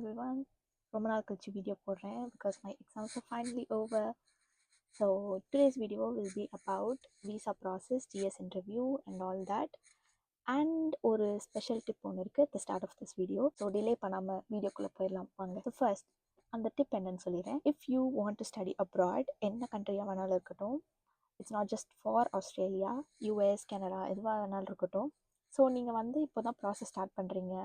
everyone. ரொம்ப நாள் கழிச்சு வீடியோ போடுறேன் because my exams are finally over. So today's video will be about visa process, GS interview and all that. And ஒரு special tip ஒன்று இருக்குது at the start of this video. So delay பண்ணாமல் வீடியோக்குள்ளே போயிடலாம் வாங்க. So first அந்த tip என்னன்னு சொல்லிடுறேன். If you want to study abroad, என்ன கண்ட்ரியாக வேணாலும் இருக்கட்டும், it's not just for Australia, US, Canada எதுவாக வேணாலும் இருக்கட்டும். ஸோ நீங்கள் வந்து இப்போ தான் ப்ராசஸ் ஸ்டார்ட் பண்ணுறீங்க,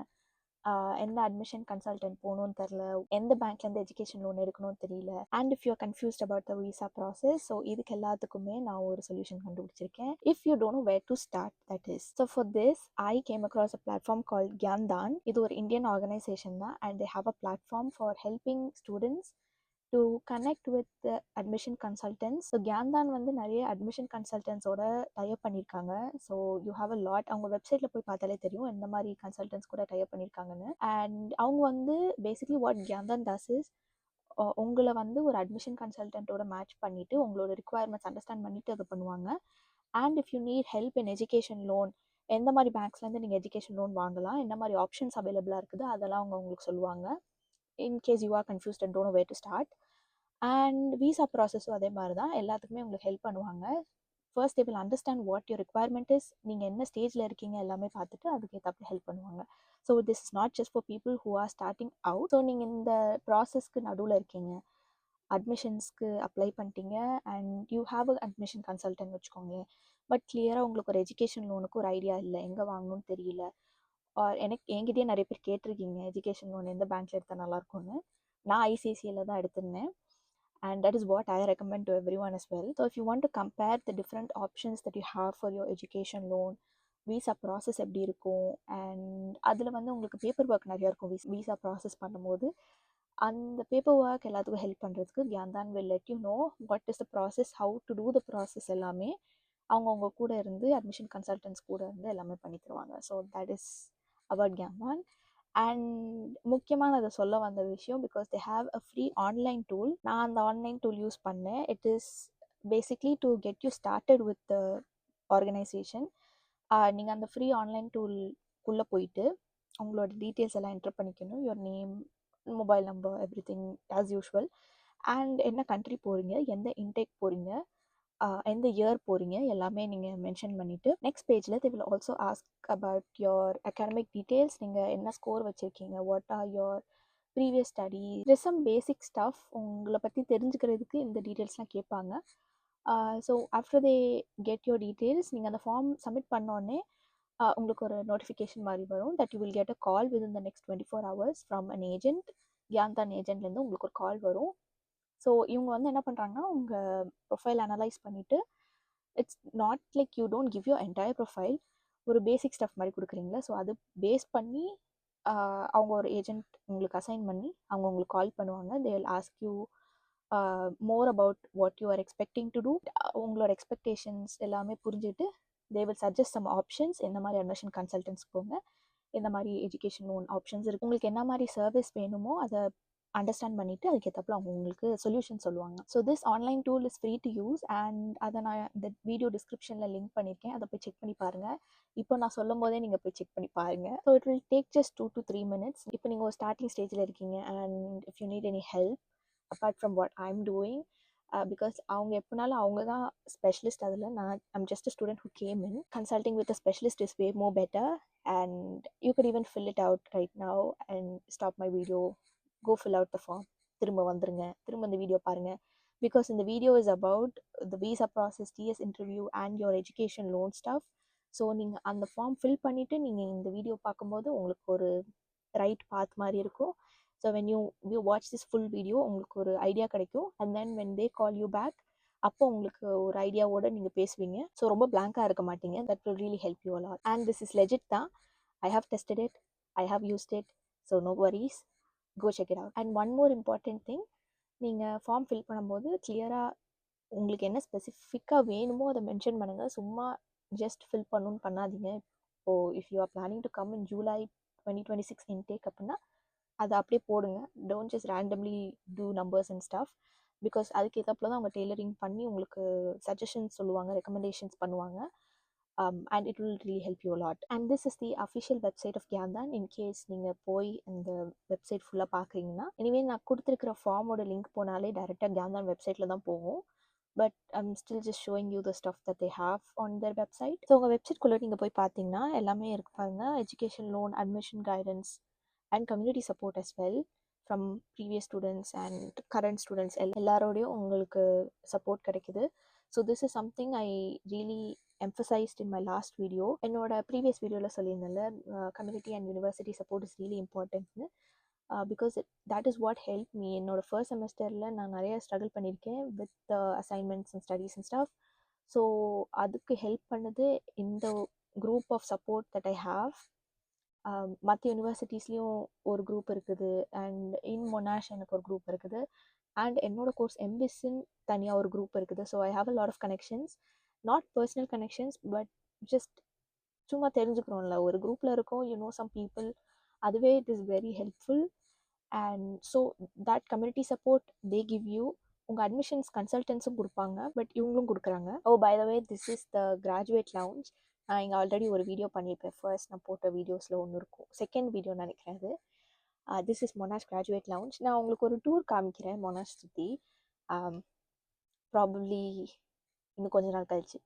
எந்த அட்மிஷன் கன்சல்டன்ட் போகணும்னு தெரில, எந்த பேங்க்லேருந்து எஜுகேஷன் லோன் எடுக்கணும்னு தெரியல, and if you confused about the visa process. So இதுக்கு எல்லாத்துக்குமே நான் ஒரு சொல்யூஷன் கண்டுபிடிச்சிருக்கேன். If you don't know where to start, that is. So for this I came across a platform call GyanDhan. இது ஒரு இந்தியன் ஆர்கனைசேஷன் தான், and they have a platform for helping students to connect with admission consultants. So GyanDhan வந்து நிறைய admission கன்சல்டன்ட்ஸோட type பண்ணியிருக்காங்க. So you have a lot. அவங்க வெப்சைட்டில் போய் பார்த்தாலே தெரியும் எந்த மாதிரி கன்சல்டன்ட்ஸ் கூட டைப் பண்ணியிருக்காங்கன்னு. அண்ட் அவங்க வந்து பேசிக்லி வாட் கியான்தான் டஸ் இஸ், உங்களை வந்து ஒரு அட்மிஷன் கன்சல்டன்ட்டோட மேட்ச் பண்ணிவிட்டு உங்களோட ரிக்குவயர்மெண்ட்ஸ் அண்டர்ஸ்டாண்ட் பண்ணிவிட்டு அதை பண்ணுவாங்க. And if you need help in education loan, எந்த மாதிரி பேங்க்ஸ்லேருந்து நீங்கள் எஜுகேஷன் லோன் வாங்கலாம், என்ன மாதிரி ஆப்ஷன்ஸ் அவைலபிளாக இருக்குது, அதெல்லாம் அவங்க உங்களுக்கு சொல்லுவாங்க. in case you are confused and don't know where to start. And visa ப்ராசஸும் அதே மாதிரி தான், எல்லாத்துக்குமே உங்களுக்கு ஹெல்ப் பண்ணுவாங்க. First they will understand what your requirement is, நீங்கள் என்ன ஸ்டேஜில் இருக்கீங்க எல்லாமே பார்த்துட்டு அதுக்கு ஏற்றாப்புல ஹெல்ப் பண்ணுவாங்க. So this is not just for people who are starting out. ஸோ நீங்கள் இந்த ப்ராசஸ்க்கு நடுவில் இருக்கீங்க, அட்மிஷன்ஸ்க்கு அப்ளை பண்ணிட்டீங்க and you have a admission consultant வச்சுக்கோங்களேன், பட் கிளியராக உங்களுக்கு ஒரு எஜுகேஷன் லோனுக்கு ஒரு ஐடியா இல்லை, எங்கே வாங்கணும்னு தெரியல. என்கிட்டயே நிறைய பேர் கேட்டிருக்கீங்க எஜுகேஷன் லோன் எந்த பேங்க்ல எடுத்தால் நல்லாயிருக்கும்னு. நான் ஐசிஐசிஐயில் தான் எடுத்திருந்தேன், and that is what I recommend to everyone as well. So if you want to compare the different options that you have for your education loan, visa process எப்படி இருக்கும், அண்ட் அதில் வந்து உங்களுக்கு பேப்பர் ஒர்க் நிறையா இருக்கும் visa process பண்ணும்போது. அந்த paper work எல்லாத்துக்கும் ஹெல்ப் பண்ணுறதுக்கு கியான்தான் will let you know what is the process, how to do the process எல்லாமே அவங்க கூட இருந்து அட்மிஷன் கன்சல்டன்ட்ஸ் கூட இருந்து எல்லாமே பண்ணி தருவாங்க. So that is about GyanDhan. And முக்கியமாக அதை சொல்ல வந்த விஷயம், because they have a free online tool. நான் அந்த ஆன்லைன் டூல் யூஸ் பண்ணேன். It is basically to get you started with the organisation. நீங்கள் அந்த ஃப்ரீ ஆன்லைன் டூல்குள்ளே போயிட்டு உங்களோட டீட்டெயில்ஸ் எல்லாம் என்டர் பண்ணிக்கணும், your name, mobile number, every thing as usual. And என்ன கண்ட்ரி போகிறீங்க, எந்த இன்டேக் போகிறீங்க, எந்த இயர் போகிறீங்க எல்லாமே நீங்கள் மென்ஷன் பண்ணிவிட்டு நெக்ஸ்ட் பேஜில் they will also ask about your academic details. நீங்கள் என்ன ஸ்கோர் வச்சுருக்கீங்க, what are your previous study, some basic stuff உங்களை பற்றி தெரிஞ்சுக்கிறதுக்கு இந்த டீட்டெயில்ஸ்லாம் கேட்பாங்க. So after they get your details, நீங்கள் அந்த ஃபார்ம் சப்மிட் பண்ணோடனே உங்களுக்கு ஒரு நோட்டிஃபிகேஷன் மாதிரி வரும் that you will get a call within the next 24 hours from an agent. GyanDhan ஏஜென்ட்லேருந்து உங்களுக்கு ஒரு கால் வரும். ஸோ இவங்க வந்து என்ன பண்ணுறாங்கன்னா உங்கள் ப்ரொஃபைல் அனலைஸ் பண்ணிவிட்டு, it's not like you don't give your entire profile, ஒரு பேசிக் ஸ்டஃப் மாதிரி கொடுக்குறீங்களா, ஸோ அது பேஸ் பண்ணி அவங்க ஒரு ஏஜென்ட் உங்களுக்கு அசைன் பண்ணி அவங்க உங்களுக்கு கால் பண்ணுவாங்க. They will ask you more about what you are expecting to do. உங்களோட எக்ஸ்பெக்டேஷன்ஸ் எல்லாமே புரிஞ்சுட்டு they will suggest some options, எந்த மாதிரி அட்மிஷன் கன்சல்டன்ஸ் போங்க, எந்த மாதிரி எஜுகேஷன் லோன் ஆப்ஷன்ஸ் இருக்குது, உங்களுக்கு என்ன மாதிரி சர்வீஸ் வேணுமோ அதை அண்டர்ஸ்டாண்ட் பண்ணிவிட்டு அதுக்கேற்றப்பல அவங்க உங்களுக்கு சொல்யூஷன் சொல்லுவாங்க. So this online tool is free to use, and அதை நான் இந்த வீடியோ டிஸ்கிரிப்ஷனில் லிங்க் பண்ணியிருக்கேன், அதை போய் செக் பண்ணி பாருங்கள். இப்போ நான் சொல்லும் போதே நீங்கள் போய் செக் பண்ணி பாருங்கள். So it will take just 2 to 3 minutes. இப்போ நீங்கள் ஒரு ஸ்டார்டிங் ஸ்டேஜில் இருக்கீங்க and if you need any help apart from what I am doing, because அவங்க எப்படினாலும் அவங்க தான் ஸ்பெஷலிஸ்ட், அதில் நான் I'm just a student who came in. Consulting with a specialist is way more better, and you could even fill it out right now and stop my video, go fill out the form, திரும்ப வந்துருங்க, திரும்ப இந்த video பாருங்கள், because இந்த video is about the visa process, DS interview and your education loan stuff. So நீங்கள் அந்த form fill பண்ணிவிட்டு நீங்கள் இந்த வீடியோ பார்க்கும்போது உங்களுக்கு ஒரு ரைட் பாத் மாதிரி இருக்கும். So when you watch this full video உங்களுக்கு ஒரு ஐடியா கிடைக்கும், and then when they call you back அப்போ உங்களுக்கு ஒரு ஐடியாவோட நீங்கள் பேசுவீங்க. ஸோ ரொம்ப பிளாங்காக இருக்க மாட்டீங்க. That will really help you a lot. And this is legit தான், I have tested it, I have used it, so no worries, go check it out. And one more important thing, நீங்கள் form fill பண்ணும்போது கிளியராக உங்களுக்கு என்ன ஸ்பெசிஃபிக்காக வேணுமோ அதை mention பண்ணுங்கள். சும்மா ஜஸ்ட் ஃபில் பண்ணணுன்னு பண்ணாதீங்க. இப்போது if you are planning to come in July 2026 intake அப்படின்னா அதை அப்படியே போடுங்க. Don't just randomly do numbers and stuff, because அதுக்கு ஏற்றப்பல தான் அவங்க டெய்லரிங் பண்ணி உங்களுக்கு சஜஷன்ஸ் சொல்லுவாங்க, ரெக்கமெண்டேஷன்ஸ் பண்ணுவாங்க. and it will really help you a lot. And this is the official website of Gyandan in case நீங்கள் போய் இந்த வெப்சைட் ஃபுல்லாக பார்க்குறீங்கன்னா. எனிவே நான் கொடுத்துருக்கிற ஃபார்மோட லிங்க் போனாலே டேரெக்டாக Gyandan வெப்சைட்டில் தான் போகும். But I'm still just showing you the stuff that they have on their website. So உங்கள் வெப்சைட்குள்ளே நீங்கள் போய் பார்த்தீங்கன்னா எல்லாமே இருக்கு பாருங்க. Education loan, admission guidance and community support as well from previous students and current students எல்லாரோடையும் உங்களுக்கு சப்போர்ட் கிடைக்குது. So this is something I really emphasized in my last video. என்னோட ப்ரீவியஸ் வீடியோவில் சொல்லியிருந்தேன்ல community and university support is really இம்பார்ட்டன்ட்னு. Because that is what helped me. என்னோட first செமஸ்டரில் நான் நிறைய ஸ்ட்ரகிள் பண்ணியிருக்கேன் with assignments and studies and stuff. So அதுக்கு ஹெல்ப் பண்ணது இந்த group of support that I have. மற்ற யூனிவர்சிட்டிஸ்லேயும் ஒரு குரூப் இருக்குது அண்ட் இன் மொனாஷ் எனக்கு ஒரு குரூப் இருக்குது அண்ட் என்னோட கோர்ஸ் எம்பிஸ்ன்னு தனியாக ஒரு குரூப் இருக்குது. So I have a lot of connections, not personal connections but just சும்மா தெரிஞ்சுக்கிறோம்ல, ஒரு குரூப்பில் இருக்கோம், யூ நோ சம் பீப்புள், அதுவே it is very helpful. And so that community support they give you. உங்கள் அட்மிஷன்ஸ் கன்சல்டன்ஸும் கொடுப்பாங்க, பட் இவங்களும் கொடுக்குறாங்க. Oh by the way, this is the graduate lounge. நான் இங்கே ஆல்ரெடி ஒரு வீடியோ பண்ணியிருப்பேன். ஃபர்ஸ்ட் நான் போட்ட வீடியோஸில் ஒன்று இருக்கும், செகண்ட் வீடியோ நினைக்கிறேன் அது. This is Monash graduate lounge. நான் உங்களுக்கு ஒரு டூர் காமிக்கிறேன் மொனாஷ் சுற்றி, ப்ராபப்ளி இன்னும் கொஞ்ச நாள் கழிச்சு,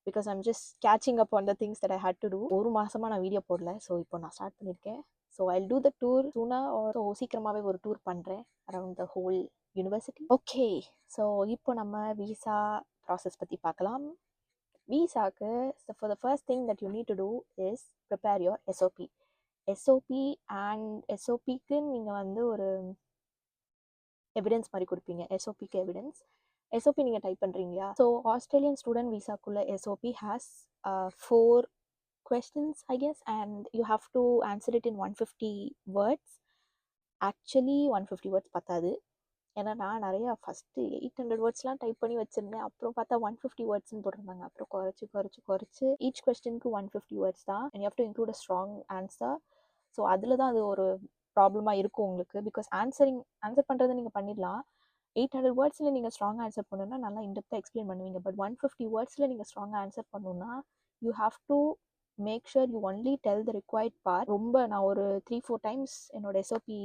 because I'm just catching up on the things that I had to do. ஒரு மாதமாக நான் வீடியோ போடல, ஸோ இப்போ நான் ஸ்டார்ட் பண்ணியிருக்கேன். So I do the tour சூனாக, சீக்கிரமாகவே ஒரு டூர் பண்ணுறேன் around the whole university. Okay, so இப்போ நம்ம விசா ப்ராசஸ் பற்றி பார்க்கலாம். விசாக்கு for the first thing that you need to do is prepare your SOP and எஸ்ஓபிக்கு நீங்கள் வந்து ஒரு எவிடன்ஸ் மாதிரி கொடுப்பீங்க. எஸ்ஓபிக்கு எவிடன்ஸ், எஸ்ஓபி நீங்கள் டைப் பண்ணுறீங்களா? ஸோ ஆஸ்திரேலியன் ஸ்டூடெண்ட் விசாக்குள்ள SOP has 4 questions I guess, and you have to answer it in 150 words. Actually 150 words பத்தாது, ஏன்னா நான் நிறையா ஃபஸ்ட்டு 800 வேர்ட்ஸ்லாம் டைப் பண்ணி வச்சுருந்தேன். அப்புறம் பார்த்தா 150 வேர்ட்ஸ்ன்னு போட்டிருந்தாங்க. அப்புறம் குறைச்சி ஈச் கொஸ்டினுக்கு 150 வேர்ட்ஸ் தான், and you have to include a strong answer. So அதில் தான் அது ஒரு ப்ராப்ளமாக இருக்கும் உங்களுக்கு. பிகாஸ் ஆன்சர் பண்ணுறது நீங்கள் பண்ணிடலாம். 800 வேர்ட்ஸில் நீங்கள் ஸ்ட்ராங் ஆன்சர் பண்ணணுன்னா நல்லா இன்டெப்த்தாக எக்ஸ்பிளைன் பண்ணுவீங்க. பட் 150 வேர்ட்ஸில் நீங்கள் ஸ்ட்ராங்காக ஆன்சர் பண்ணணுன்னா you have to make sure you only tell the required part. ரொம்ப நான் ஒரு 3-4 டைம்ஸ் என்னோட எஸ்ஓபி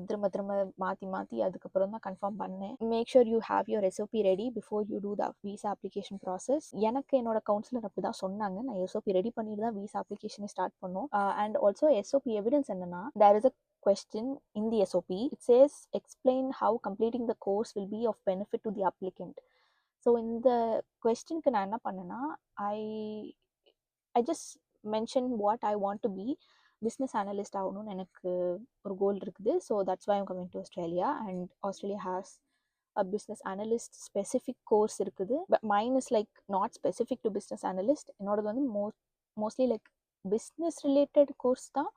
திரும்ப மாற்றி அதுக்கப்புறம் தான் கன்ஃபார்ம் பண்ணேன். Make sure you have your SOP ready before you do the visa application process. எனக்கு என்னோட கவுன்சிலர் அப்படி தான் சொன்னாங்க. நான் எஸ்ஓபி ரெடி பண்ணிட்டு தான் விசா அப்ளிகேஷனை ஸ்டார்ட் பண்ணோம். அண்ட் ஆல்சோ எஸ்ஓபி எவிடன்ஸ் என்னன்னா, there is a question in the SOP. It says explain how completing the course will be of benefit to the applicant. So in the question க்கு நான் என்ன பண்ணேன்னா, I just mentioned what I want to be. business analyst ஆகணும்னு எனக்கு ஒரு கோல் இருக்குது. So that's why I'm coming to Australia, and Australia has a business analyst specific course இருக்குது. But mine is like not specific to business analyst. என்னோடது வந்து mostly like business related course தான்,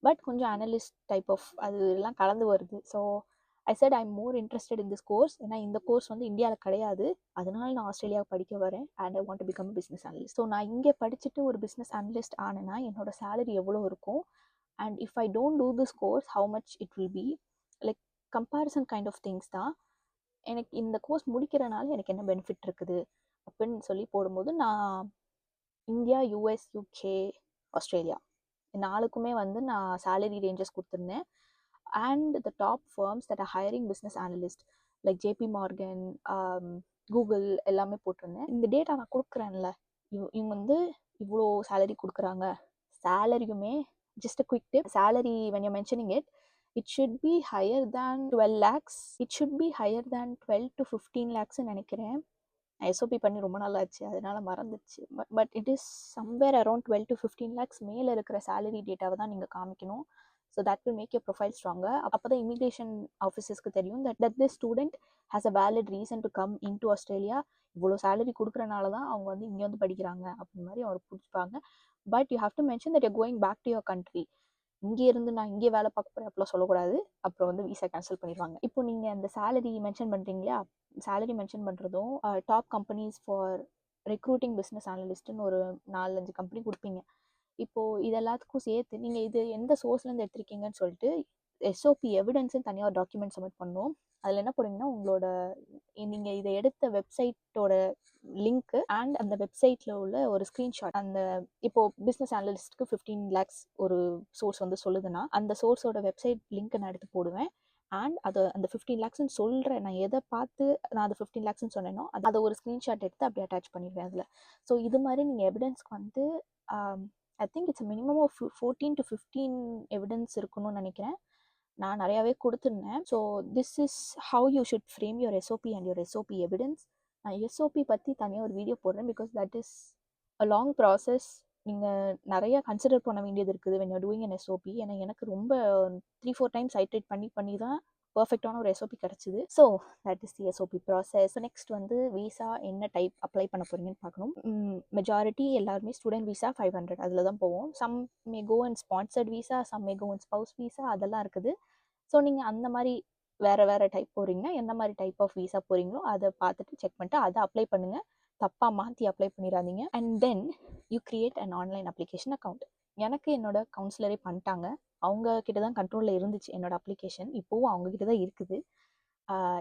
but கொஞ்சம் analyst type of அது எல்லாம் கலந்து வருது. So I set I am more interested in this course. ஏன்னா இந்த கோர்ஸ் வந்து இந்தியாவில் கிடையாது, அதனால நான் ஆஸ்திரேலியாவுக்கு படிக்க வரேன். And I want to become business analyst. So நான் இங்கே படிச்சுட்டு ஒரு பிஸ்னஸ் அனலிஸ்ட் ஆனேன்னா என்னோட சேலரி எவ்வளோ இருக்கும், and if I don't do this course how much it will be, like comparison kind of things தான். எனக்கு இந்த கோர்ஸ் முடிக்கிறனால எனக்கு என்ன பெனிஃபிட் இருக்குது அப்படின்னு சொல்லி போடும்போது, நான் இந்தியா, யூஎஸ், யூகே, ஆஸ்திரேலியா நாலுக்குமே வந்து நான் சேலரி ரேஞ்சஸ் கொடுத்துருந்தேன். And the top firms that are hiring business analyst like JP Morgan, Google எல்லாமே போட்டிருந்தேன். இந்த டேட்டா நான் கொடுக்குறேன்ல, இவங்க வந்து இவ்வளோ சேலரி கொடுக்குறாங்க. சேலரியுமே just a quick tip, salary when you're mentioning it, it should be higher than 12 lakhs. It should be higher than 12 to 15 lakhs நினைக்கிறேன். எஸ்ஓபி பண்ணி ரொம்ப நாள் ஆச்சு, அதனால மறந்துச்சு. But it is somewhere around 12 to 15 lakhs மேலே இருக்கிற சேலரி டேட்டாவை தான் நீங்கள் காமிக்கணும். So that will make your profile stronger. அப்போ தான் இமிக்ரேஷன் ஆஃபீஸர்ஸ்க்கு தெரியும் that this student has a valid reason to come in to Australia. இவ்வளோ சேலரி கொடுக்குறனால தான் அவங்க வந்து இங்கே வந்து படிக்கிறாங்க அப்படின்னு மாதிரி அவங்க பிடிச்சிப்பாங்க. But you have to mention that you're going back to your country. இங்கே இருந்து நான் இங்கே வேலை பார்க்க போகிறேன் அப்படிலாம் சொல்லக்கூடாது, அப்புறம் வந்து விசா கேன்சல் பண்ணிடுவாங்க. இப்போ நீங்கள் அந்த சேலரி மென்ஷன் பண்ணுறீங்களா, சேலரி மென்ஷன் பண்ணுறதும் top companies for recruiting business அனலிஸ்ட்டுன்னு ஒரு 4-5 கம்பெனி கொடுப்பீங்க. இப்போது இது எல்லாத்துக்கும் சேர்த்து நீங்கள் இது எந்த சோர்ஸ்லேருந்து எடுத்திருக்கீங்கன்னு சொல்லிட்டு எஸ்ஓபி எவிடன்ஸ்னு தனியாக ஒரு டாக்குமெண்ட் சப்மிட் பண்ணணும். அதில் என்ன போடுங்கன்னா உங்களோட நீங்கள் இதை எடுத்த வெப்சைட்டோட லிங்க் அண்ட் அந்த வெப்சைட்டில் உள்ள ஒரு ஸ்க்ரீன்ஷாட். அந்த இப்போ பிஸ்னஸ் அனலிஸ்ட்க்கு 15 lakhs ஒரு சோர்ஸ் வந்து சொல்லுதுன்னா அந்த சோர்ஸோட வெப்சைட் லிங்க் நான் எடுத்து போடுவேன். அண்ட் அதை அந்த 15 lakhsன்னு சொல்கிறேன், நான் எதை பார்த்து நான் அது 15 lakhsன்னு சொன்னேனோ அதை ஒரு ஸ்க்ரீன்ஷாட் எடுத்து அப்படியே அட்டாச் பண்ணிடுவேன் அதில். ஸோ இது மாதிரி நீங்கள் எவிடன்ஸ்க்கு வந்து I think it's minimum of 14 to 15 evidence இருக்கணும்னு நினைக்கிறேன். நான் நிறையாவே கொடுத்துருந்தேன். So this is how you should frame your SOP and your SOP evidence. நான் எஸ்ஓபி பற்றி தனியாக ஒரு வீடியோ போடுறேன் because that is a long process. நீங்கள் நிறையா கன்சிடர் பண்ண வேண்டியது இருக்குது when you're doing an SOP. ஏன்னா எனக்கு ரொம்ப 3-4 times ஐட்ரேட் பண்ணி தான் பர்ஃபெக்டான ஒரு எஸ்ஓபி கிடச்சிது. So that is the SOP process. Next வந்து விசா என்ன டைப் அப்ளை பண்ண போகிறீங்கன்னு பார்க்கணும். மெஜாரிட்டி எல்லாருமே ஸ்டூடெண்ட் விசா 500 அதில் தான் போவோம். Some may go and sponsored visa, some may go and spouse visa, அதெல்லாம் இருக்குது. ஸோ நீங்கள் அந்த மாதிரி வேறு டைப் போகிறீங்கன்னா என்ன மாதிரி டைப் ஆஃப் விசா போகிறீங்களோ அதை பார்த்துட்டு செக் பண்ணிட்டு அதை அப்ளை பண்ணுங்கள். தப்பாக மாற்றி அப்ளை பண்ணிடாதீங்க. And then you create an online application account. எனக்கு என்னோட கவுன்சிலரே பண்ணிட்டாங்க. அவங்க கிட்ட தான் கண்ட்ரோலில் இருந்துச்சு என்னோட அப்ளிகேஷன். இப்போவும் அவங்க கிட்ட தான் இருக்குது.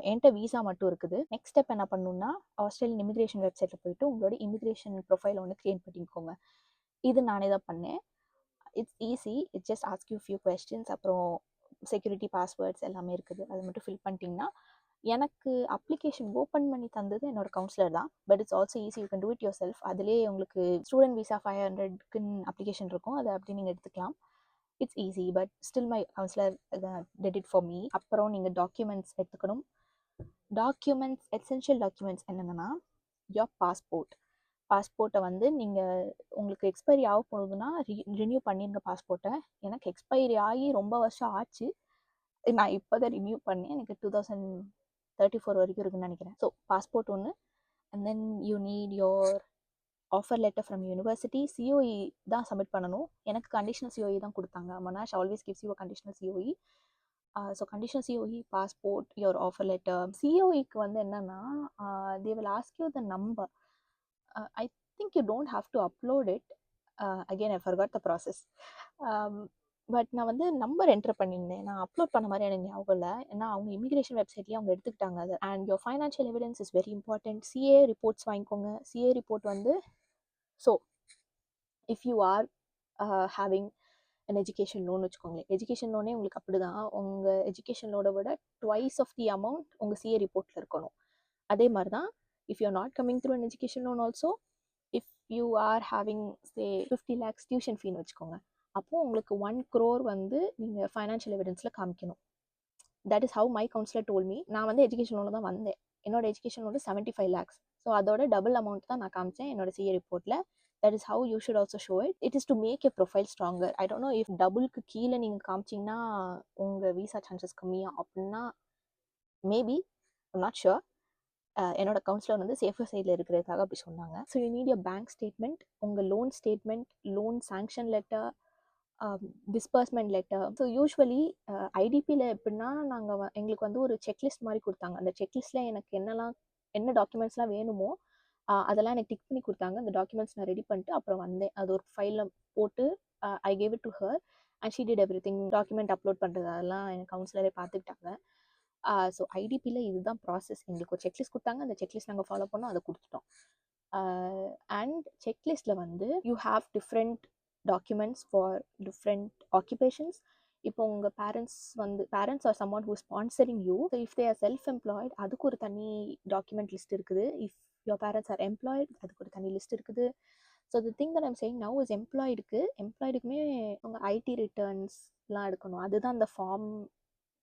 என்கிட்ட விசா மட்டும் இருக்குது. நெக்ஸ்ட் ஸ்டெப் என்ன பண்ணணும்னா ஆஸ்திரேலியன் இமிக்ரேஷன் வெப்சைட்டில் போயிட்டு உங்களோட இமிக்ரேஷன் ப்ரொஃபைல் ஒன்று க்ரியேட் பண்ணிக்கோங்க. இது நானே தான் பண்ணேன். It's easy. It's just ask you few questions. அப்புறம் செக்யூரிட்டி பாஸ்வேர்ட்ஸ் எல்லாமே இருக்குது. அது மட்டும் ஃபில் பண்ணிட்டீங்கன்னா எனக்கு அப்ளிகேஷன் ஓப்பன் பண்ணி தந்தது என்னோட கவுன்சிலர் தான். But it's also easy, you can do it your self. அதிலே உங்களுக்கு ஸ்டூடெண்ட் விசா 500க்குன்னு அப்ளிகேஷன் இருக்கும், அதை அப்படி நீங்கள் எடுத்துக்கலாம். It's easy, but still my councillor did it for me. அப்புறம் நீங்கள் டாக்குமெண்ட்ஸ் எடுத்துக்கணும். டாக்குமெண்ட்ஸ், எசென்ஷியல் டாக்குமெண்ட்ஸ் என்னென்னா யோர் பாஸ்போர்ட்டை வந்து நீங்கள் உங்களுக்கு எக்ஸ்பைரி ஆக போகுதுன்னா ரினியூ பண்ணிருங்க பாஸ்போர்ட்டை. எனக்கு எக்ஸ்பைரி ஆகி ரொம்ப வருஷம் ஆச்சு. நான் இப்போ தான் ரினியூ பண்ணேன். எனக்கு 2034 வரைக்கும் இருக்குன்னு நினைக்கிறேன். ஸோ பாஸ்போர்ட் ஒன்று. And then you need your offer letter from university. COE தான் சப்மிட் பண்ணணும். எனக்கு கண்டிஷனல் சிஓஇ தான் கொடுத்தாங்க. Monash always gives you conditional COE. So conditional COE, passport, your offer letter. சிஓஇக்கு வந்து என்னென்னா they will ask you the number. I think you don't have to upload it. Again I forgot the process. But நான் வந்து number enter பண்ணியிருந்தேன். நான் upload பண்ண மாதிரி எனக்கு ஞாபகம் இல்லை. ஏன்னா அவங்க இமிக்ரேஷன் வெப்சைட்லேயே அவங்க எடுத்துக்கிட்டாங்க அதை. And your financial evidence is very important. CA reports வாங்கிக்கோங்க. சிஏ ரிப்போர்ட் வந்து so if you are having an education loan வச்சுக்கோங்களேன். எஜுகேஷன் லோனே உங்களுக்கு அப்படி தான். உங்கள் எஜுகேஷன் லோனை விட ட்வைஸ் ஆஃப் தி அமௌண்ட் உங்கள் சிஏ ரிப்போர்ட்டில் இருக்கணும். அதே மாதிரி தான் if you are not coming through an education loan also, if you are having say 50 lakhs tuition ஃபீன்னு வச்சுக்கோங்க, அப்போது உங்களுக்கு 1 crore வந்து நீங்கள் ஃபைனான்ஷியல் எவிடன்ஸில் காமிக்கணும். That is how my counsellor told me. நான் வந்து எஜுகேஷன் லோனில் தான் வந்தேன். என்னோட எஜுகேஷன் லோன் 75 lakhs. ஸோ அதோட டபுள் அமௌண்ட் தான் நான் காமிச்சேன் என்னோட சிஏ ரிப்போர்ட்டில். That is how you should also show it. It is to make a profile stronger. I don't know if டபுளுக்கு கீழே நீங்கள் காமிச்சிங்கன்னா உங்கள் விசா சான்சஸ் கம்மியாக அப்படின்னா மேபி, ஐம் நாட் ஷுர். என்னோட கவுன்சிலர் வந்து சேஃபர் சைடில் இருக்கிறதுக்காக அப்படி சொன்னாங்க. So you need your bank statement, உங்கள் loan statement, loan sanction letter, disbursement letter. So usually ஐடிபியில் எப்படின்னா நாங்கள் எங்களுக்கு வந்து ஒரு செக்லிஸ்ட் மாதிரி கொடுத்தாங்க. அந்த செக்லிஸ்ட்டில் எனக்கு என்ன டாக்குமெண்ட்ஸ்லாம் வேணுமோ அதெல்லாம் எனக்கு டிக் பண்ணி கொடுத்தாங்க. அந்த டாக்குமெண்ட்ஸ் நான் ரெடி பண்ணிட்டு அப்புறம் வந்தேன். அது ஒரு ஃபைலில் போட்டு I gave it to her and she did everything. Document upload பண்ணுறது அதெல்லாம் என் கவுன்சிலரே பார்த்துக்கிட்டாங்க. ஸோ ஐடிபியில் இதுதான் ப்ராசஸ். எங்களுக்கு ஒரு செக்லிஸ்ட் கொடுத்தாங்க. அந்த செக்லிஸ்ட் நாங்கள் ஃபாலோ பண்ணோம், அதை கொடுத்துட்டோம். அண்ட் செக்லிஸ்ட்டில் வந்து you have different documents for different occupations. இப்போ உங்கள் parents are someone who sponsoring you. So if they are self employed அதுக்கு ஒரு தனி டாக்குமெண்ட் லிஸ்ட் இருக்குது. If your parents are employed அதுக்கு ஒரு தனி லிஸ்ட் இருக்குது. So the thing that I'm saying now is எம்ப்ளாய்டுக்குமே உங்கள் ஐடி ரிட்டர்ன்ஸ்லாம் எடுக்கணும். அதுதான் அந்த ஃபார்ம்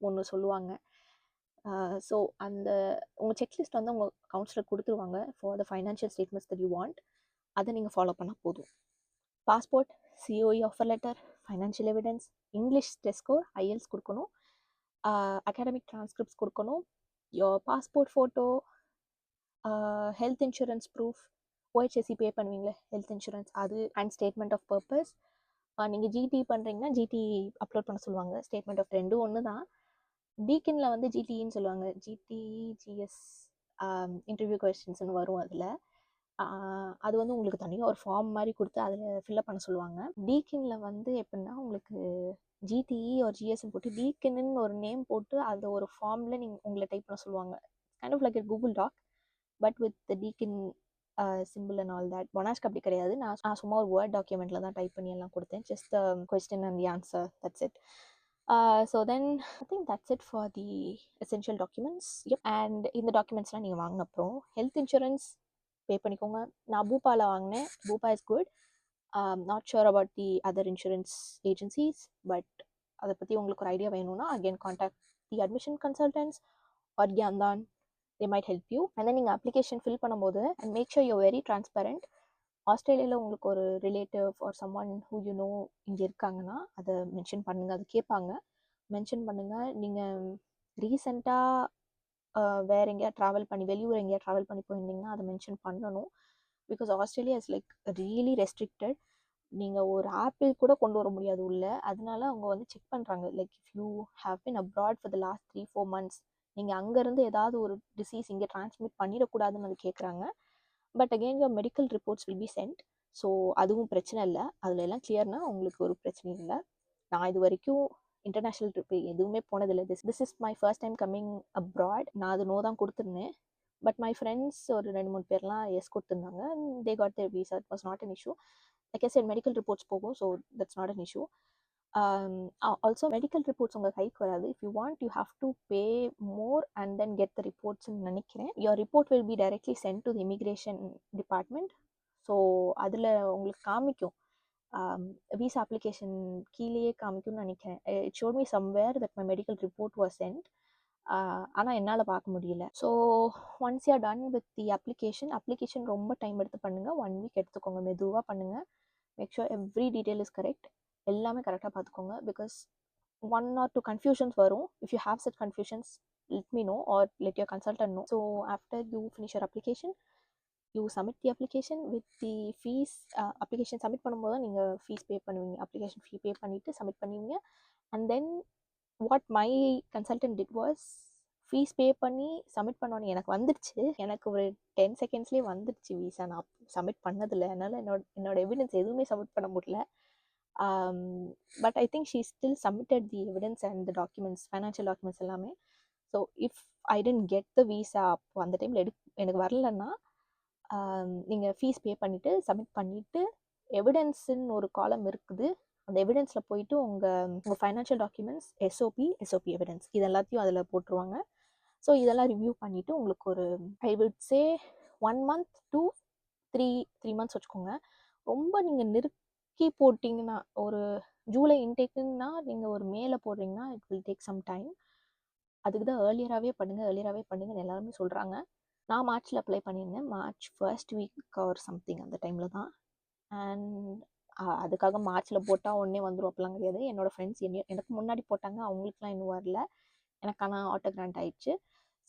ஒன்று சொல்லுவாங்க. ஸோ அந்த உங்கள் செக்லிஸ்ட் வந்து உங்கள் கவுன்சிலர் கொடுத்துருவாங்க for the financial statements that you want. அதை நீங்கள் ஃபாலோ பண்ணால் போதும். Passport, COE offer letter, financial evidence, English test score, IELTS கொடுக்கணும், அகாடமிக் ட்ரான்ஸ்கிரிப்ட்ஸ் கொடுக்கணும், your passport photo, health insurance proof, OSHC pay பண்ணுவீங்களே ஹெல்த் இன்சூரன்ஸ் அது, and statement of purpose. நீங்கள் GT பண்ணுறீங்கன்னா ஜிடி அப்லோட் பண்ண சொல்லுவாங்க. ஸ்டேட்மெண்ட் ஆஃப் ரெண்டும் ஒன்று தான். டீக்கின்ல வந்து ஜிடின்னு சொல்லுவாங்க. ஜிடி ஜிஎஸ் இன்டர்வியூ கொஸ்டின்ஸ்னு வரும். அதில் அது வந்து உங்களுக்கு தனியாக ஒரு ஃபார்ம் மாதிரி கொடுத்து அதில் ஃபில்அப் பண்ண சொல்லுவாங்க. டீக்கினில் வந்து எப்படின்னா உங்களுக்கு ஜிடிஇ ஒரு ஜிஎஸ்ன்னு போட்டு டீக்கின்னு ஒரு நேம் போட்டு அதை ஒரு ஃபார்மில் உங்களை டைப் பண்ண சொல்லுவாங்க. Kind of like Google doc but with Deakin simple and all that. மொனாஷ்க்கு அப்படி கிடையாது. நான் சும்மா ஒரு வேர்ட் டாக்குமெண்ட்டில் தான் டைப் பண்ணி எல்லாம் கொடுத்தேன். Just the question and the answer, that's it. So then I think that's it for the essential documents. And இந்த டாக்குமெண்ட்ஸ்லாம் நீங்கள் வாங்கின அப்புறம் ஹெல்த் இன்சூரன்ஸ் பே பண்ணிக்கோங்க. நான் பூபாவில் வாங்கினேன். Bupa is good. Not sure about the other insurance agencies, but அதை பற்றி உங்களுக்கு ஒரு ஐடியா வேணும்னா again contact the admission consultants or கியாந்தான். they might help you. And then நீங்கள் அப்ளிகேஷன் ஃபில் பண்ணும்போது and make sure you're very transparent. ஆஸ்திரேலியாவில் உங்களுக்கு ஒரு relative or someone who you know இங்கே இருக்காங்கன்னா அதை மென்ஷன் பண்ணுங்கள். அது கேட்பாங்க, மென்ஷன் பண்ணுங்கள். நீங்கள் ரீசெண்டாக வேறு எங்கேயா ட்ராவல் பண்ணி வெளியூர் எங்கேயா ட்ராவல் பண்ணி போயிருந்தீங்கன்னா அதை மென்ஷன் பண்ணணும். Because Australia is like really restricted. நீங்கள் ஒரு ஆப்பிள் கூட கொண்டு வர முடியாது உள்ள. அதனால அவங்க வந்து செக் பண்ணுறாங்க. Like if you have been abroad for the last 3-4 months நீங்கள் அங்கேருந்து ஏதாவது ஒரு டிசீஸ் இங்கே ட்ரான்ஸ்மிட் பண்ணிடக்கூடாதுன்னு அது கேட்குறாங்க. But again your medical reports will be sent. So அதுவும் பிரச்சனை இல்லை. அதில் எல்லாம் கிளியர்னா உங்களுக்கு ஒரு பிரச்சனையும் இல்லை. நான் இது வரைக்கும் இன்டர்நேஷ்னல் ட்ரிப் எதுவுமே போனதில்லை. This is my first time coming abroad. நான் அது நோ தான் கொடுத்துருந்தேன். பட் மை ஃப்ரெண்ட்ஸ் ஒரு 2-3 பேர்லாம் எஸ் கொடுத்துருந்தாங்க. They got their visa. It was not an issue. Like I said medical reports போகும். So that's not an issue. Also medical reports உங்கள் கைக்கு வராது. If you want you have to pay more and then get the ரிப்போர்ட்ஸ்ன்னு நினைக்கிறேன். Your report will be directly sent to the immigration department. So அதில் உங்களுக்கு காமிக்கும், visa application கீழேயே காமிக்கும்னு நினைக்கிறேன். It showed me somewhere that my medical report was sent. ஆனால் என்னால் பார்க்க முடியல. So once you are done with the application ரொம்ப டைம் எடுத்து பண்ணுங்கள். 1 week எடுத்துக்கோங்க. மெதுவாக பண்ணுங்கள். Make sure every detail is correct. எல்லாமே கரெக்டாக பார்த்துக்கோங்க. பிகாஸ் 1 or 2 கன்ஃபியூஷன்ஸ் வரும். If you have such confusions let me know or let your consultant know. So after you finish your application, you submit the application with the fees. Application submit பண்ணும்போது நீங்கள் fees pay பண்ணுவீங்க. Application ஃபீ பே பண்ணிவிட்டு submit பண்ணுவீங்க. And then what my consultant did was, fees pay பண்ணி submit பண்ணோன்னு எனக்கு வந்துடுச்சு. எனக்கு ஒரு 10 secondsலேயே வந்துடுச்சு வீசா. நான் சப்மிட் பண்ணதில்லை. அதனால் என்னோட எவிடன்ஸ் எதுவுமே சப்மிட் பண்ண முடியல. But I think she still submitted the evidence and the documents, financial documents எல்லாமே. So if I tent get the visa அப்போ அந்த டைமில் எனக்கு வரலன்னா நீங்கள் ஃபீஸ் பே பண்ணிவிட்டு சப்மிட் பண்ணிவிட்டு எவிடன்ஸுன்னு ஒரு காலம் இருக்குது. அந்த எவிடன்ஸில் போயிட்டு உங்கள் ஃபைனான்ஷியல் டாக்குமெண்ட்ஸ், எஸ்ஓபி எவிடன்ஸ் இது எல்லாத்தையும் அதில் போட்டுருவாங்க. ஸோ இதெல்லாம் ரிவ்யூ பண்ணிவிட்டு உங்களுக்கு ஒரு I would say 1 month to 3 months வச்சுக்கோங்க. ரொம்ப நீங்கள் நெருக்கி போட்டிங்கன்னா, ஒரு ஜூலை இன்டேக்குன்னா நீங்கள் ஒரு மேல போடுறீங்கன்னா it will take some time. அதுக்கு தான் ஏர்லியராகவே பண்ணுங்கன்னு எல்லாருமே சொல்கிறாங்க. நான் மார்ச்சில் அப்ளை பண்ணியிருந்தேன். March 1st week or something அந்த டைமில் தான். அண்ட் அதுக்காக மார்ச்சில் போட்டால் உடனே வந்துடும் அப்படிலாம் கிடையாது. என்னோடய ஃப்ரெண்ட்ஸ் எனக்கு முன்னாடி போட்டாங்க. அவங்களுக்குலாம் இன்னும் வரல. எனக்கு ஆனால் ஆட்டோ கிராண்ட் ஆயிடுச்சு.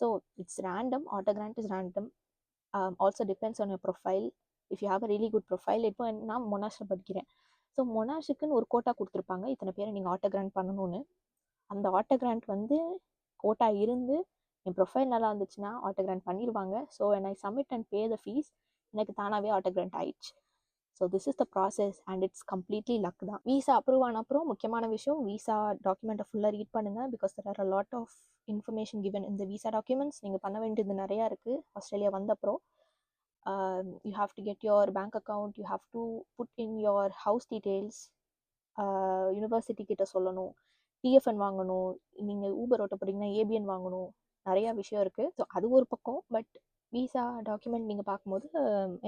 So it's random. Auto grant is random. Also depends on your profile. If you have a really good profile. இப்போ நான் மொனாஷில் படிக்கிறேன். ஸோ மொனாஷுக்குன்னு ஒரு கோட்டா கொடுத்துருப்பாங்க. இத்தனை பேரை நீங்கள் ஆட்டோ கிராண்ட் பண்ணணும்னு. அந்த ஆட்டோ கிராண்ட் வந்து கோட்டா இருந்து என் ப்ரொஃபைல் நல்லா இருந்துச்சுன்னா ஆட்டோ கிராண்ட் பண்ணிடுவாங்க. So when I submit and pay the fees எனக்கு தானாகவே ஆட்டோ கிராண்ட் ஆயிடுச்சு. So this is the process and it's completely luck தான். வீசா அப்ரூவ் ஆன அப்புறம் முக்கியமான விஷயம், வீசா டாக்குமெண்ட்டை ஃபுல்லாக ரீட் பண்ணுங்கள். Because there are a lot of information given in the visa documents. நீங்கள் பண்ண வேண்டியது நிறையா இருக்குது. ஆஸ்திரேலியா வந்த அப்புறம் you have to get your bank account, you have to put in your house details, university கிட்ட சொல்லணும், டிஎஃப்என் வாங்கணும், நீங்கள் ஊபர் ஓட்ட போகிறீங்கன்னா ஏபிஎன் வாங்கணும், நிறையா விஷயம் இருக்குது. ஸோ அது ஒரு பக்கம். பட் வீசா டாக்குமெண்ட் நீங்கள் பார்க்கும்போது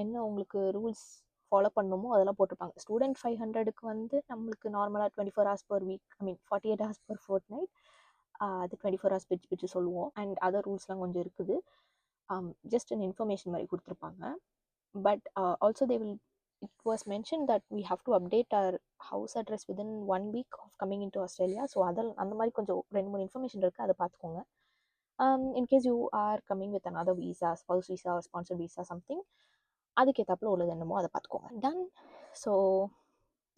என்ன உங்களுக்கு ரூல்ஸ் ஃபாலோ பண்ணணுமோ அதெல்லாம் போட்டிருப்பாங்க. ஸ்டூடெண்ட் 500க்கு வந்து நம்மளுக்கு நார்மலாக 24 hours per week, 48 hours per fortnight. அது 24 hours பிரிச்சு சொல்லுவோம். அண்ட் அதர் ரூல்ஸ்லாம் கொஞ்சம் இருக்குது. ஜஸ்ட் அன் இன்ஃபர்மேஷன் மாதிரி கொடுத்துருப்பாங்க. But also they will it was mentioned that we have to update our house address within 1 week of coming into Australia. So அந்த மாதிரி கொஞ்சம் 2-3 இன்ஃபர்மேஷன் இருக்குது. அதை பார்த்துக்கோங்க. in case you are coming with another visa, spouse visa or sponsored visa something, அதுக்கேற்றாப்புல உள்ளது என்னமோ அதை பார்த்துக்கோங்க. Done. So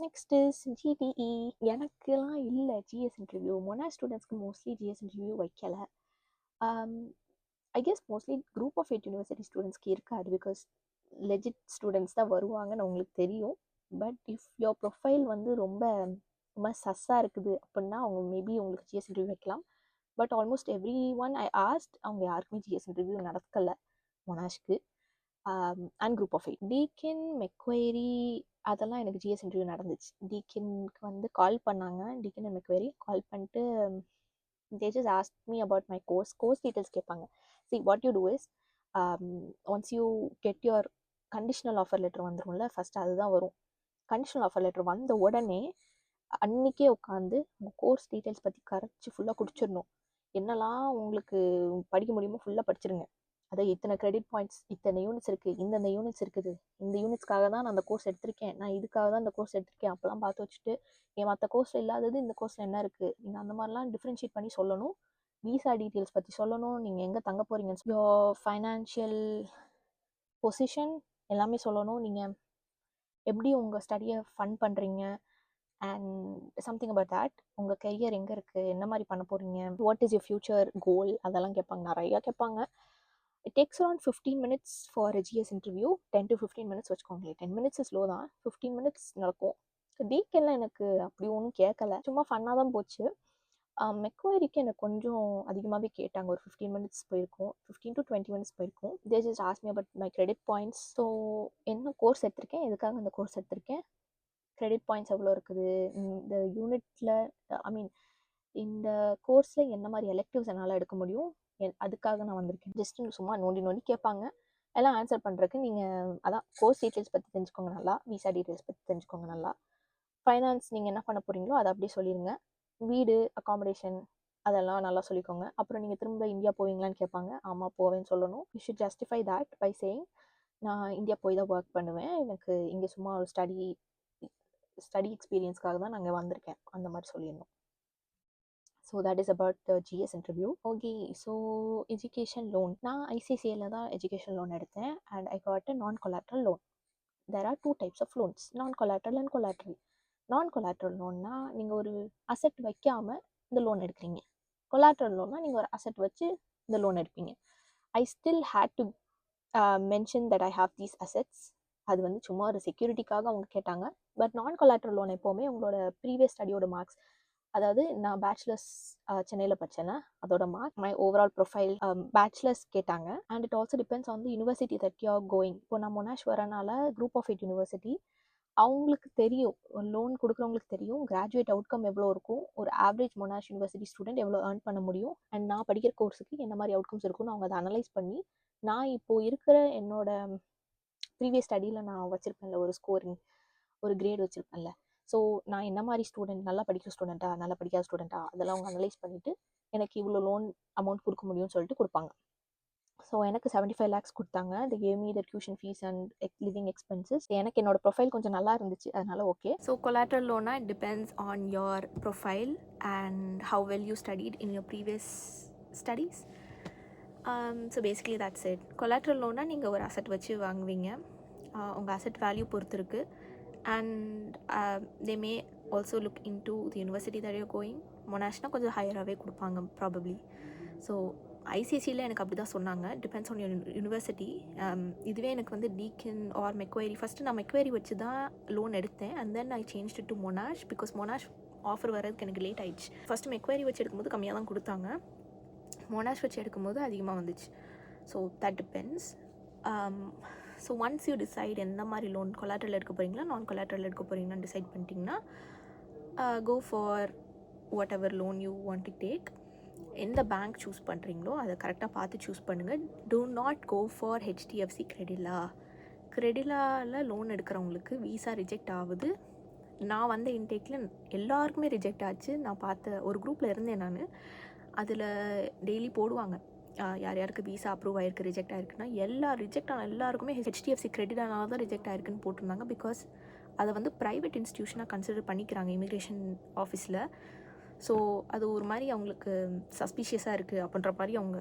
next is GTE. எனக்குலாம் இல்லை ஜிஎஸ் இன்டர்வியூ. மொனாஷ் ஸ்டூடெண்ட்ஸ்க்கு மோஸ்ட்லி ஜிஎஸ் இன்டர்வியூ வைக்கலை. I guess mostly group of 8 university ஸ்டூடெண்ட்ஸ்க்கு இருக்காது. பிகாஸ் லெஜிட் ஸ்டூடெண்ட்ஸ் தான் வருவாங்கன்னு உங்களுக்கு தெரியும். பட் இஃப் யோர் ப்ரொஃபைல் வந்து ரொம்ப ரொம்ப சஸ்ஸாக இருக்குது அப்படின்னா அவங்க மேபி உங்களுக்கு ஜிஎஸ் இன்டர்வியூ வைக்கலாம். But almost every one I asked அவங்க யாருக்குமே ஜிஎஸ் இன்டர்வியூ நடக்கலை மொனாஷ்க்கு. அண்ட் குரூப் ஆஃப் 8 டீக்கின் மெக்வெரி அதெல்லாம் எனக்கு ஜிஎஸ் இன்டர்வியூ நடந்துச்சு. டீக்கின்க்கு வந்து கால் பண்ணாங்க. டீக்கின் அண்ட் மெக்வெரி கால் பண்ணிட்டு they just asked me about my course details கேட்பாங்க. see what you do is once you get your conditional offer letter வந்துரும்ல, ஃபர்ஸ்ட் அதுதான் வரும். கண்டிஷனல் ஆஃபர் லெட்டர் வந்த உடனே அன்றைக்கே உட்காந்து உங்கள் கோர்ஸ் டீட்டெயில்ஸ் பற்றி கரைச்சி ஃபுல்லாக குடிச்சிடணும். என்னெல்லாம் உங்களுக்கு படிக்க முடியுமோ ஃபுல்லாக படிச்சிருங்க. அதை இத்தனை கிரெடிட் பாயிண்ட்ஸ், இத்தனை யூனிட்ஸ் இருக்குது, இந்தந்த யூனிட்ஸ் இருக்குது, இந்த யூனிட்ஸ்க்காக தான் நான் அந்த கோர்ஸ் எடுத்திருக்கேன், நான் இதுக்காக தான் இந்த கோர்ஸ் எடுத்திருக்கேன் அப்போலாம் பார்த்து வச்சுட்டு என் மற்ற கோர்ஸில் இல்லாதது இந்த கோர்ஸில் என்ன இருக்குது நீங்கள் அந்த மாதிரிலாம் டிஃப்ரென்ஷியேட் பண்ணி சொல்லணும். விசா டீட்டெயில்ஸ் பற்றி சொல்லணும், நீங்கள் எங்கே தங்க போகிறீங்கன்னு, யோர் ஃபைனான்ஷியல் பொசிஷன் எல்லாமே சொல்லணும். நீங்கள் எப்படி உங்கள் ஸ்டடியை ஃபண்ட் பண்ணுறீங்க அண்ட் சம்திங் அபவுட் தேட். உங்கள் கெரியர் எங்கே இருக்குது, என்ன மாதிரி பண்ண போகிறீங்க, வாட் இஸ் யூர் ஃப்யூச்சர் கோல், அதெல்லாம் கேட்பாங்க. நிறையா கேட்பாங்க. It takes around 15 minutes for GS interview. 10 to 15 minutes வச்சுக்கோங்களேன். 10 minutes ஸ்லோ தான், 15 minutes நடக்கும். டீக்கெல்லாம் எனக்கு அப்படி ஒன்றும் கேட்கல, சும்மா ஃபன்னாக தான் போச்சு. மெக்வெரிக்கு எனக்கு கொஞ்சம் அதிகமாகவே கேட்டாங்க. ஒரு 15 minutes போயிருக்கும், 15 to 20 minutes போயிருக்கும். They just ask me about my credit points. So என்ன கோர்ஸ் எடுத்திருக்கேன், எதுக்காக அந்த கோர்ஸ் எடுத்திருக்கேன், கிரெடிட் பாயிண்ட்ஸ் எவ்வளோ இருக்குது, இந்த யூனிட்டில் ஐ மீன் இந்த கோர்ஸில் என்ன மாதிரி எலெக்டிவ்ஸ் என்னால் எடுக்க முடியும், அதுக்காக நான் வந்திருக்கேன். ஜஸ்ட் சும்மா நோண்டி கேட்பாங்க. எல்லாம் ஆன்சர் பண்ணுறதுக்கு நீங்கள் அதான் கோர்ஸ் டீட்டெயில்ஸ் பற்றி தெரிஞ்சுக்கோங்க நல்லா, விசா டீட்டெயில்ஸ் பற்றி தெரிஞ்சுக்கோங்க நல்லா, ஃபைனான்ஸ் நீங்கள் என்ன பண்ண போகிறீங்களோ அதை அப்படியே சொல்லிடுங்க, வீடு அகாமடேஷன் அதெல்லாம் நல்லா சொல்லிக்கோங்க. அப்புறம் நீங்கள் திரும்ப இந்தியா போவீங்களான்னு கேட்பாங்க. ஆமாம் போவேன்னு சொல்லணும். You should justify that by saying நான் இந்தியா போய் தான் ஒர்க் பண்ணுவேன், எனக்கு இங்கே சும்மா ஒரு ஸ்டடி எக்ஸ்பீரியன்ஸ்க்காக தான் நாங்கள் வந்திருக்கேன், அந்த மாதிரி சொல்லிடணும். So that is about the GS interview. Okay, so education loan, நான் ஐசிசிஐயில் தான் எஜுகேஷன் லோன் எடுத்தேன் and I got a non collateral loan. There are 2 types of loans, non collateral and collateral. Non collateral லோன்னா நீங்கள் ஒரு asset வைக்காமல் இந்த loan எடுக்கிறீங்க. கொலாட்ரல் லோன்னா நீங்கள் ஒரு அசெட் வச்சு இந்த லோன் எடுப்பீங்க. I still had to mention that I have these assets. அது வந்து சும்மா ஒரு செக்யூரிட்டிக்காக அவங்க கேட்டாங்க. பட் நான் கொலாட்ரல் லோன் எப்போவுமே உங்களோட ப்ரீவியஸ் ஸ்டடியோட மார்க்ஸ், அதாவது நான் பேச்சுலர்ஸ் சென்னையில் படித்தேன்னா அதோட mark, my overall profile, bachelors கேட்டாங்க. And it also depends on the university that you are going. இப்போ நான் மொனாஷ் வரனால குரூப் ஆஃப் 8 யூனிவர்சிட்டி, அவங்களுக்கு தெரியும், லோன் கொடுக்குறவங்களுக்கு தெரியும் கிராஜுவேட் அவுட்கம் எவ்வளோ இருக்கும், ஒரு ஆவரேஜ் மொனாஷ் யூனிவர்சிட்டி ஸ்டூடெண்ட் எவ்வளோ ஏர்ன் பண்ண முடியும், அண்ட் நான் படிக்கிற கோர்ஸுக்கு என்ன மாதிரி அவுட்கம்ஸ் இருக்குன்னு அவங்க அதை அனலைஸ் பண்ணி, நான் இப்போது இருக்கிற என்னோட ப்ரீவியஸ் ஸ்டடியில் நான் வச்சுருப்பேன்ல ஒரு ஸ்கோரிங், ஒரு கிரேட் வச்சுருப்பேன்ல, ஸோ நான் என்ன மாதிரி ஸ்டூடெண்ட், நல்லா படிக்கிற ஸ்டூடெண்ட்டா நல்லா படிக்காத ஸ்டூடெண்ட்டா அதெல்லாம் அவங்க அனலைஸ் பண்ணிவிட்டு எனக்கு இவ்வளோ லோன் அமௌண்ட் கொடுக்க முடியும்னு சொல்லிட்டு கொடுப்பாங்க. ஸோ எனக்கு 75 lakhs கொடுத்தாங்க. They gave me the tuition fees and living expenses. எனக்கு என்னோட ப்ரொஃபைல் கொஞ்சம் நல்லா இருந்துச்சு, அதனால ஓகே. ஸோ கொலாட்ரல் லோனா it depends on your profile and how well you studied in your previous studies. So basically that's it. Collateral லோனா நீங்கள் ஒரு அசெட் வச்சு வாங்குவீங்க, உங்கள் அசெட் வேல்யூ பொறுத்து இருக்குது. And they may also look into the university that you going. மொனாஷ்னா கொஞ்சம் ஹையராகவே கொடுப்பாங்க ப்ராபப்ளி. ஸோ ஐசிசியில் எனக்கு அப்படி தான் சொன்னாங்க, டிபெண்ட்ஸ் ஆன் யூனிவர்சிட்டி. இதுவே எனக்கு வந்து டீக்கின் ஆர் மெக்வெரி, ஃபஸ்ட்டு நான் மெக்வெரி வச்சு தான் லோன் எடுத்தேன் and then I change to Monash because Monash offer வரதுக்கு எனக்கு லேட் ஆயிடுச்சு. ஃபஸ்ட்டு மெக்வெரி வச்சு எடுக்கும்போது கம்மியாக தான் கொடுத்தாங்க, மொனாஷ் வச்சு எடுக்கும்போது அதிகமாக வந்துச்சு. So that depends. So once you decide எந்த மாதிரி லோன், கொலாட்ரல் எடுக்க போகிறீங்களா நான் கொலாட்ரல் எடுக்க போகிறீங்களான்னு டிசைட் பண்ணிட்டீங்கன்னா go for whatever loan you want to take. எந்த பேங்க் சூஸ் பண்ணுறீங்களோ அதை கரெக்டாக பார்த்து சூஸ் பண்ணுங்கள். Do not go for HDFC Credila. கிரெடிலாவில் லோன் எடுக்கிறவங்களுக்கு விசா ரிஜெக்ட் ஆகுது. நான் வந்த இன்டேக்கில் எல்லாருக்குமே ரிஜெக்ட் ஆச்சு. நான் பார்த்த ஒரு குரூப்பில் இருந்தேன் நான், அதில் டெய்லி போடுவாங்க யார் யாருக்கு விசா அப்ரூவ் ஆகிருக்கு, ரிஜெக்ட் ஆகிருக்குன்னா. ரிஜெக்ட் ஆன எல்லாருக்குமே ஹெச்டிஎஃப்சி கிரெடிட்னால தான் ரிஜெக்ட் ஆகிருக்குன்னு போட்டிருந்தாங்க. பிகாஸ் அதை வந்து ப்ரைவேட் இன்ஸ்டியூஷனாக கன்சிடர் பண்ணிக்கிறாங்க இமிக்ரேஷன் ஆஃபீஸில். ஸோ அது ஒரு மாதிரி அவங்களுக்கு சஸ்பீஷியஸாக இருக்குது அப்படின்ற மாதிரி அவங்க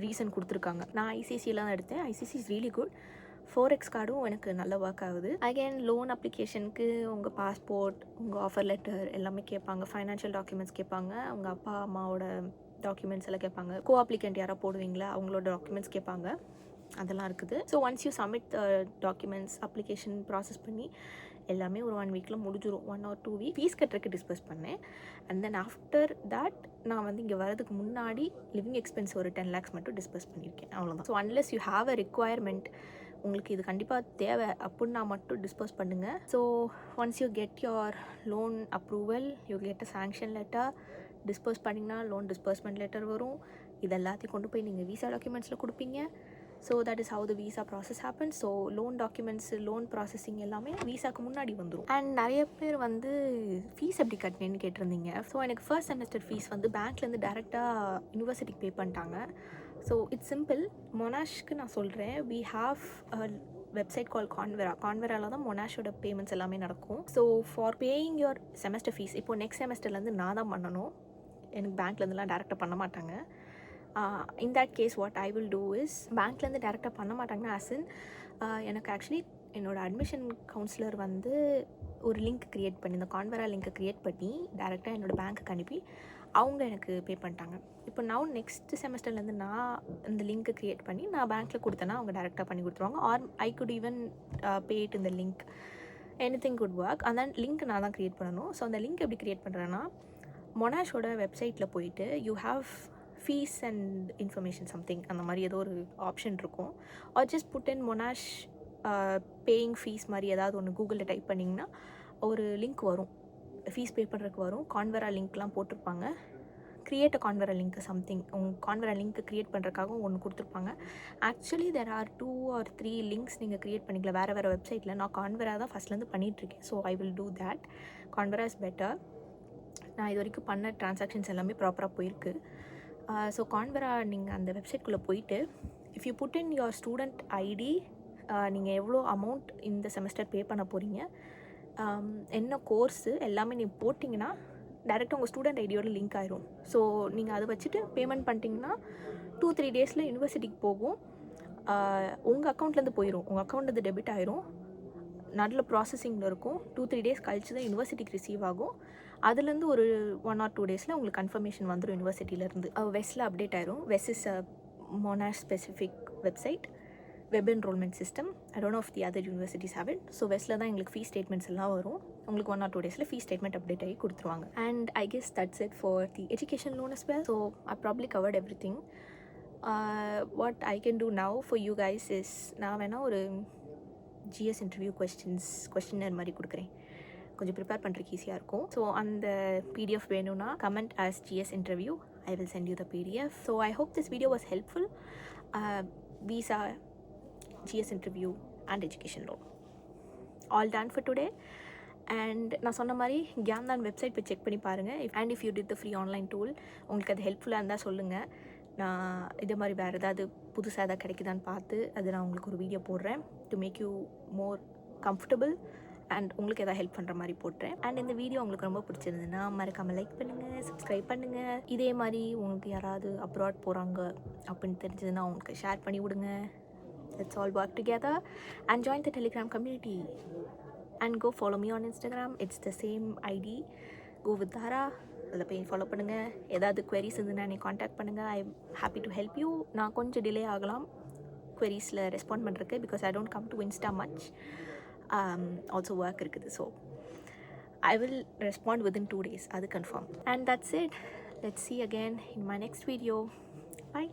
ரீசன் கொடுத்துருக்காங்க. நான் ஐசிசியில் தான் எடுத்தேன். ICC is really good. 4X கார்டும் எனக்கு நல்ல ஒர்க் ஆகுது. அகெயின் லோன் அப்ளிகேஷனுக்கு உங்கள் பாஸ்போர்ட், உங்கள் ஆஃபர் லெட்டர் எல்லாமே கேட்பாங்க, ஃபைனான்ஷியல் டாக்குமெண்ட்ஸ் கேட்பாங்க, உங்கள் அப்பா அம்மாவோட டாக்குமெண்ட்ஸ் எல்லாம் கேட்பாங்க, கோ அப்ளிகண்ட் யாராவது போடுவீங்களா அவங்களோட டாக்குமெண்ட்ஸ் கேட்பாங்க. அதெல்லாம் இருக்குது. So once you submit documents application process பண்ணி எல்லாமே ஒரு 1 வீக்கில் முடிஞ்சிடும். 1 or 2 வீக் ஃபீஸ் கட்டுறதுக்கு டிஸ்பஸ் பண்ணேன். அண்ட் தென் ஆஃப்டர் தட் நான் வந்து இங்கே வரதுக்கு முன்னாடி லிவிங் எக்ஸ்பென்ஸ் ஒரு 10 lakhs மட்டும் டிஸ்பஸ் பண்ணியிருக்கேன், அவ்வளோதான். So unless you have a requirement, உங்களுக்கு இது கண்டிப்பாக தேவை அப்படின்னா மட்டும் டிஸ்போஸ் பண்ணுங்கள். So once you get your loan approval, you get a sanction letter, dispose பண்ணிங்கன்னா லோன் டிஸ்பர்ஸ்மெண்ட் லெட்டர் வரும். இது எல்லாத்தையும் கொண்டு போய் நீங்கள் விசா டாக்குமெண்ட்ஸில் கொடுப்பீங்க. So that is how the visa process happen. So loan documents, loan processing எல்லாமே விசாக்கு முன்னாடி வந்துடும். அண்ட் நிறைய பேர் வந்து ஃபீஸ் எப்படி கட்டினேன்னு கேட்டிருந்தீங்க. ஸோ எனக்கு ஃபர்ஸ்ட் செமஸ்டர் ஃபீஸ் வந்து பேங்க்லேருந்து டேரெக்டாக யூனிவர்சிட்டிக்கு பே பண்ணிட்டாங்க. So it's simple. மொனாஷ்க்கு நான் சொல்கிறேன், வி ஹாவ் வெப்சைட் கால் கான்வெராவில் தான் மொனாஷோட பேமெண்ட்ஸ் எல்லாமே நடக்கும். So for paying your semester fees, இப்போது நெக்ஸ்ட் செமஸ்டர்லேருந்து நான் தான் பண்ணணும், எனக்கு பேங்க்லேருந்துலாம் டேரெக்டாக பண்ண மாட்டாங்க. In that case what I will do is, பேங்க்லேருந்து டேரெக்டாக பண்ண மாட்டாங்கன்னா ஆசின் எனக்கு ஆக்சுவலி என்னோடய அட்மிஷன் கவுன்சிலர் வந்து ஒரு லிங்க் க்ரியேட் பண்ணி, இந்த கான்வெரா லிங்க்கை க்ரியேட் பண்ணி டேரெக்டாக என்னோடய பேங்க்குக்கு அனுப்பி அவங்க எனக்கு பே பண்ணிட்டாங்க. இப்போ நான் நெக்ஸ்ட் செமஸ்டர்லேருந்து நான் இந்த லிங்க்கை க்ரியேட் பண்ணி நான் பேங்க்கில் கொடுத்தேன்னா அவங்க டேரெக்டாக பண்ணி கொடுத்துருவாங்க. Or I could even pay it இந்த லிங்க், எனிதிங் குட் ஒர்க். அந்த லிங்க் நான் தான் க்ரியேட் பண்ணணும். ஸோ அந்த லிங்க் எப்படி க்ரியேட் பண்ணுறேன்னா, மொனாஷோட வெப்சைட்டில் போயிட்டு you have fees and information something அந்த மாதிரி ஏதோ ஒரு ஆப்ஷன் இருக்கும். Or just put in Monash paying fees மாதிரி ஏதாவது ஒன்று கூகுளில் டைப் பண்ணிங்கன்னா ஒரு லிங்க் வரும், ஃபீஸ் பே பண்ணுறதுக்கு வரும். கான்வெரா லிங்க்லாம் போட்டிருப்பாங்க. Create a Convera link something, உங்கள் கான்வெரா லிங்க் க்ரியேட் பண்ணுறதுக்காகவும் ஒன்று கொடுத்துருப்பாங்க. Actually there are 2 or 3 links நீங்கள் க்ரியேட் பண்ணிக்கலாம் வேறு வெப்சைட்டில். நான் கான்வெரா தான் ஃபஸ்ட்லேருந்து பண்ணிகிட்ருக்கேன். So I will do that. Convera is better. நான் இது வரைக்கும் பண்ண ட்ரான்சாக்ஷன்ஸ் எல்லாமே ப்ராப்பராக போயிருக்கு. ஸோ கான்வெரா நீங்கள் அந்த வெப்சைட்குள்ளே போயிட்டு if you put in your student ID, நீங்கள் எவ்வளோ அமௌண்ட் இந்த செமஸ்டர் பே பண்ண போகிறீங்க, என்ன கோர்ஸு எல்லாமே நீங்கள் போட்டிங்கன்னா டேரெக்டாக உங்கள் ஸ்டூடெண்ட் ஐடியோட லிங்க் ஆயிரும். ஸோ நீங்கள் அதை வச்சுட்டு பேமெண்ட் பண்ணிட்டீங்கன்னா 2-3 டேஸில் யூனிவர்சிட்டிக்கு போகும். உங்கள் அக்கௌண்ட்லேருந்து போயிடும், உங்கள் அக்கௌண்ட்லேருந்து டெபிட் ஆயிரும். நல்ல ப்ராசஸிங்கில் இருக்கும். 2-3 டேஸ் கழிச்சு தான் யூனிவர்சிட்டிக்கு ரிசீவ் ஆகும். அதுலேருந்து ஒரு 1 or 2 டேஸில் உங்களுக்கு கன்ஃபர்மேஷன் வந்துடும் யூனிவர்சிட்டியிலேருந்து. வெஸ்ட்டில் அப்டேட் ஆயிரும். வெஸ் is a Monash specific website, web enrolment system. I don't know if the other universities have it. So வெஸ்ட்டில் தான் எங்களுக்கு ஃபீஸ் ஸ்டேட்மெண்ட்ஸ் எல்லாம் வரும். உங்களுக்கு 1 or 2 டேஸில் ஃபீஸ் ஸ்டேட்மெண்ட் அப்டேட் ஆகி கொடுத்துருவாங்க. And I guess that's it for the education loan as well. So I probably covered everything. What I can do now for you guys is, நான் வேணால் ஒரு GS interview questionnaire மாதிரி கொடுக்குறேன், கொஞ்சம் prepare பண்ணுறதுக்கு ஈஸியாக இருக்கும். ஸோ அந்த PDF வேணும்னா comment as GS interview, I will send you the PDF. So I hope this video was helpful. Visa, GS interview and education loan all done for today. And நான் சொன்ன மாதிரி கேம்தான் website போய் check பண்ணி பாருங்கள். And if you did the free online tool, உங்களுக்கு அது ஹெல்ப்ஃபுல்லாக இருந்தால் சொல்லுங்கள். நான் இதே மாதிரி வேறு ஏதாவது புதுசாக எதாவது கிடைக்குதான்னு பார்த்து அது நான் உங்களுக்கு ஒரு வீடியோ போடுறேன் to make you more comfortable. And உங்களுக்கு எதாவது ஹெல்ப் பண்ணுற மாதிரி போட்டுறேன். அண்ட் இந்த வீடியோ உங்களுக்கு ரொம்ப பிடிச்சிருந்ததுன்னா மறக்காமல் லைக் பண்ணுங்கள், சப்ஸ்கிரைப் பண்ணுங்கள். இதே மாதிரி உங்களுக்கு யாராவது அப்ராட் போகிறாங்க அப்படின்னு தெரிஞ்சதுன்னா உங்களுக்கு ஷேர் பண்ணி விடுங்க. Let's all work together and join the Telegram community. And go follow me on Instagram. It's the same ID. Go with Dhara. அதில் போய் ஃபாலோ பண்ணுங்கள். ஏதாவது queries இருந்துன்னா நீ காண்டாக்ட் பண்ணுங்கள். I am happy to help you. நான் கொஞ்சம் delay ஆகலாம் queriesல ரெஸ்பாண்ட் பண்ணுறதுக்கு, because I don't come to Insta much. Also work இருக்குது. So I will respond within 2 days. அது confirm. And that's it. Let's see again in my next video. Bye.